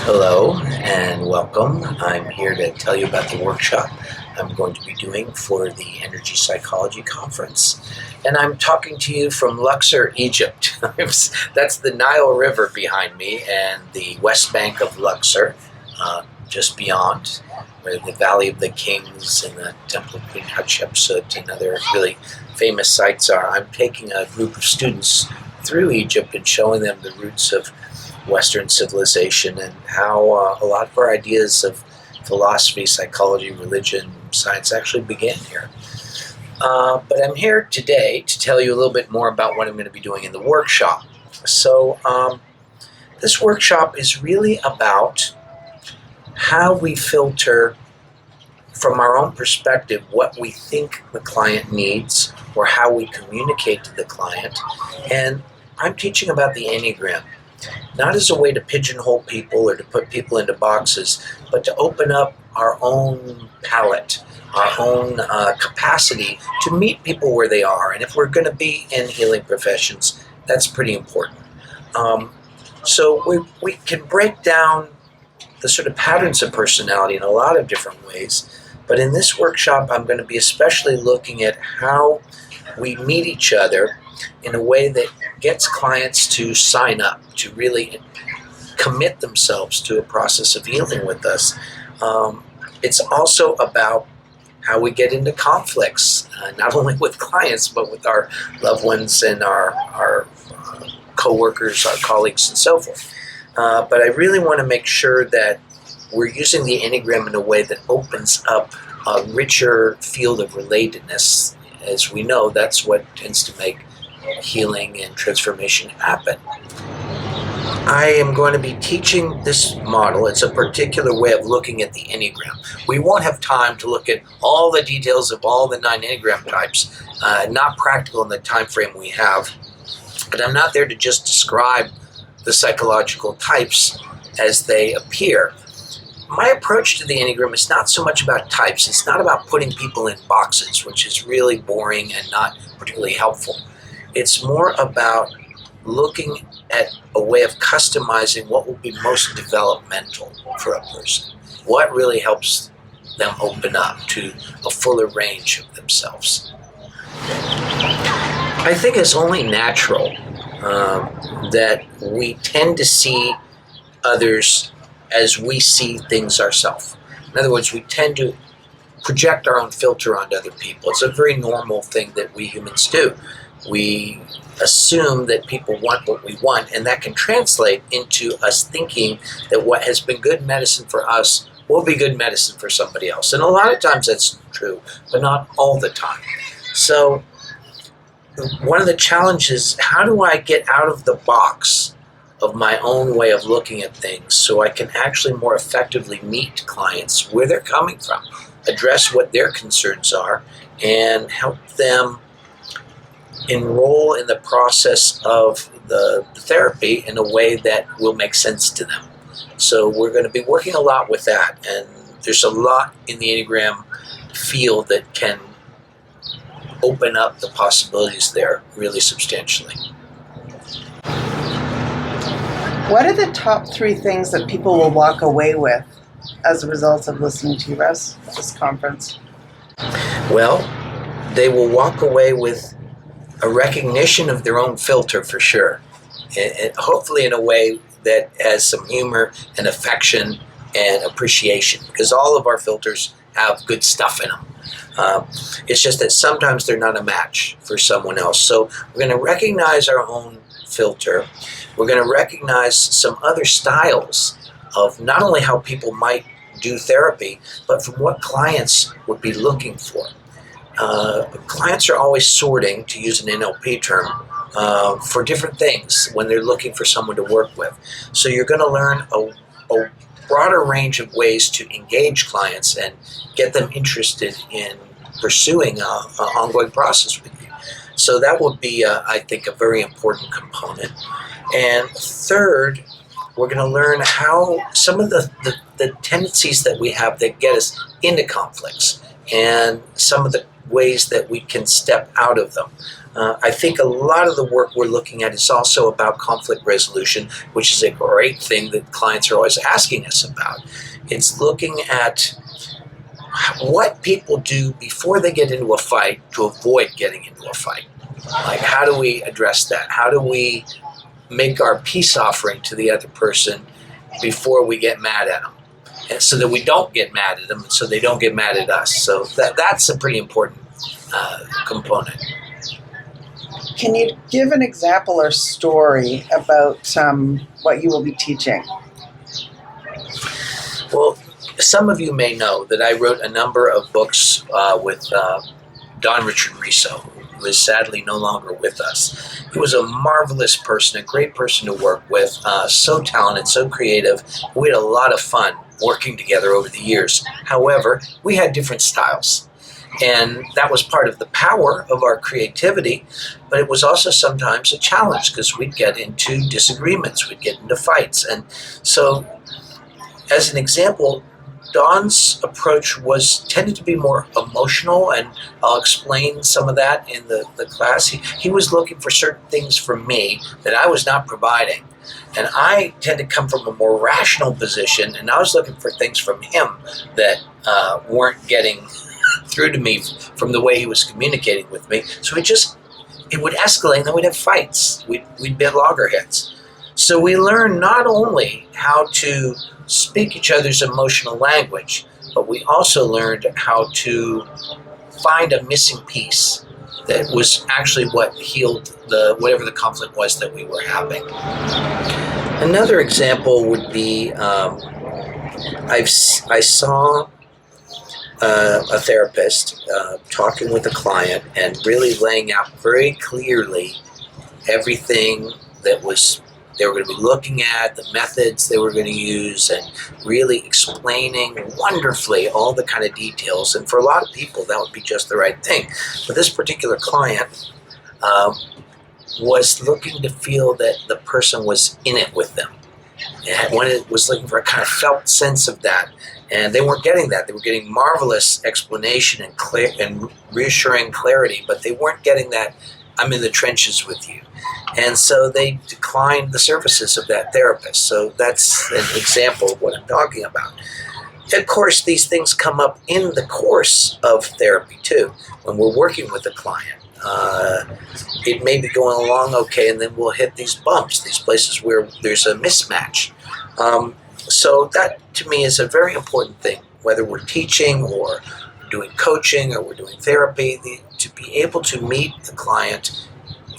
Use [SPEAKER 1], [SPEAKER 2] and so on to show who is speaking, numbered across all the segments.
[SPEAKER 1] Hello and welcome. I'm here to tell you about the workshop I'm going to be doing for the Energy Psychology Conference. And I'm talking to you from Luxor, Egypt. That's the Nile River behind me and the west bank of Luxor, just beyond, where the Valley of the Kings and the Temple of Queen Hatshepsut and other really famous sites are. I'm taking a group of students through Egypt and showing them the roots of Western civilization and how a lot of our ideas of philosophy, psychology, religion, science actually began here. But I'm here today to tell you a little bit more about what I'm going to be doing in the workshop. So this workshop is really about how we filter from our own perspective what we think the client needs or how we communicate to the client. And I'm teaching about the Enneagram. Not as a way to pigeonhole people or to put people into boxes, but to open up our own palette, our own capacity to meet people where they are. And if we're going to be in healing professions, that's pretty important. So we can break down the sort of patterns of personality in a lot of different ways. But in this workshop, I'm going to be especially looking at how we meet each other in a way that gets clients to sign up, to really commit themselves to a process of healing with us. It's also about how we get into conflicts, not only with clients, but with our loved ones and our co-workers, our colleagues, and so forth. But I really want to make sure that we're using the Enneagram in a way that opens up a richer field of relatedness. As we know, that's what tends to make healing and transformation happen. I am going to be teaching this model. It's a particular way of looking at the Enneagram. We won't have time to look at all the details of all the 9 Enneagram types, not practical in the time frame we have. But I'm not there to just describe the psychological types as they appear. My approach to the Enneagram is not so much about types. It's not about putting people in boxes, which is really boring and not particularly helpful. It's more about looking at a way of customizing what will be most developmental for a person. What really helps them open up to a fuller range of themselves. I think it's only natural that we tend to see others as we see things ourselves. In other words, we tend to project our own filter onto other people. It's a very normal thing that we humans do. We assume that people want what we want, and that can translate into us thinking that what has been good medicine for us will be good medicine for somebody else. And a lot of times that's true, but not all the time. So one of the challenges, how do I get out of the box of my own way of looking at things so I can actually more effectively meet clients where they're coming from, address what their concerns are, and help them enroll in the process of the therapy in a way that will make sense to them. So we're going to be working a lot with that, and there's a lot in the Enneagram field that can open up the possibilities there really substantially.
[SPEAKER 2] What are the top 3 things that people will walk away with as a result of listening to us at this conference?
[SPEAKER 1] Well, they will walk away with a recognition of their own filter for sure, and hopefully in a way that has some humor and affection and appreciation, because all of our filters have good stuff in them. It's just that sometimes they're not a match for someone else. So we're going to recognize our own filter. We're going to recognize some other styles of not only how people might do therapy, but from what clients would be looking for. Clients are always sorting, to use an NLP term, for different things when they're looking for someone to work with. So you're going to learn a broader range of ways to engage clients and get them interested in pursuing an ongoing process with you. So that would be, I think, a very important component. And third, we're going to learn how some of the tendencies that we have that get us into conflicts and some of the ways that we can step out of them. I think a lot of the work we're looking at is also about conflict resolution, which is a great thing that clients are always asking us about. It's looking at what people do before they get into a fight to avoid getting into a fight. Like, how do we address that? How do we make our peace offering to the other person before we get mad at them? And so that we don't get mad at them, and so they don't get mad at us. So that's a pretty important component.
[SPEAKER 2] Can you give an example or story about what you will be teaching?
[SPEAKER 1] Well, some of you may know that I wrote a number of books with Don Richard Riso, who is sadly no longer with us. He was a marvelous person, a great person to work with, so talented, so creative. We had a lot of fun working together over the years. However, we had different styles. And that was part of the power of our creativity, but it was also sometimes a challenge because we'd get into disagreements, we'd get into fights. And so, as an example, Don's approach tended to be more emotional, and I'll explain some of that in the class. He was looking for certain things from me that I was not providing. And I tend to come from a more rational position, and I was looking for things from him that weren't getting through to me from the way he was communicating with me. So it would escalate, and then we'd have fights. We'd be at loggerheads. So we learned not only how to speak each other's emotional language, but we also learned how to find a missing piece that was actually what healed whatever the conflict was that we were having. Another example would be I saw a therapist talking with a client and really laying out very clearly everything that they were going to be looking at, the methods they were going to use, and really explaining wonderfully all the kind of details. And for a lot of people, that would be just the right thing. But this particular client was looking to feel that the person was in it with them. And was looking for a kind of felt sense of that. And they weren't getting that. They were getting marvelous explanation and reassuring clarity, but they weren't getting that, I'm in the trenches with you. And so they declined the services of that therapist. So that's an example of what I'm talking about. Of course, these things come up in the course of therapy too. When we're working with a client, it may be going along okay, and then we'll hit these bumps, these places where there's a mismatch. So that, to me, is a very important thing, whether we're teaching or doing coaching or we're doing therapy, to be able to meet the client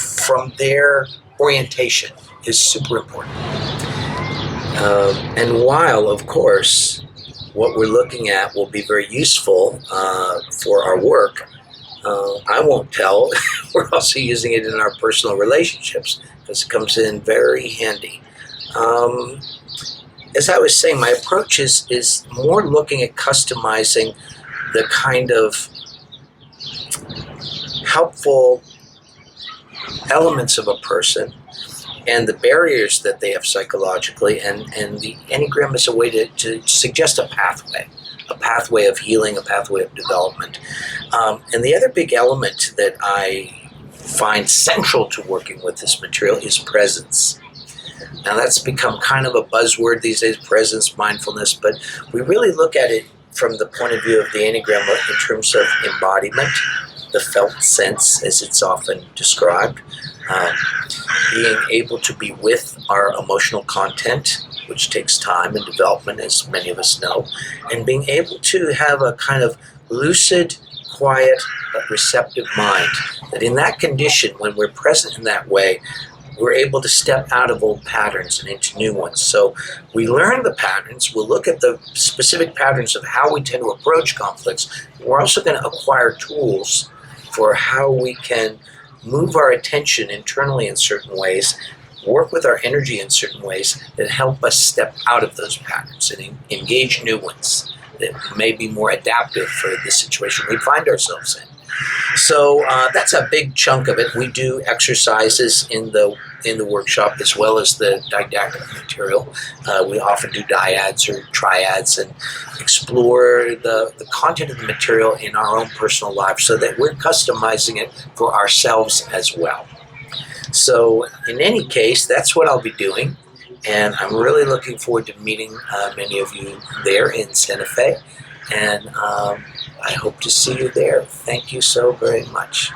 [SPEAKER 1] from their orientation is super important. And while, of course, what we're looking at will be very useful for our work, I won't tell. We're also using it in our personal relationships because it comes in very handy. As I was saying, my approach is more looking at customizing the kind of helpful elements of a person and the barriers that they have psychologically, and the Enneagram is a way to suggest a pathway of healing, a pathway of development. And the other big element that I find central to working with this material is presence. Now that's become kind of a buzzword these days, presence, mindfulness, but we really look at it from the point of view of the Enneagram in terms of embodiment, the felt sense as it's often described, being able to be with our emotional content, which takes time and development, as many of us know, and being able to have a kind of lucid, quiet, but receptive mind. That in that condition, when we're present in that way, we're able to step out of old patterns and into new ones. So we learn the patterns, we'll look at the specific patterns of how we tend to approach conflicts. We're also going to acquire tools for how we can move our attention internally in certain ways, work with our energy in certain ways that help us step out of those patterns and engage new ones that may be more adaptive for the situation we find ourselves in. So that's a big chunk of it. We do exercises in the workshop as well as the didactic material. We often do dyads or triads and explore the content of the material in our own personal lives so that we're customizing it for ourselves as well. So in any case, that's what I'll be doing. And I'm really looking forward to meeting many of you there in Santa Fe. And I hope to see you there. Thank you so very much.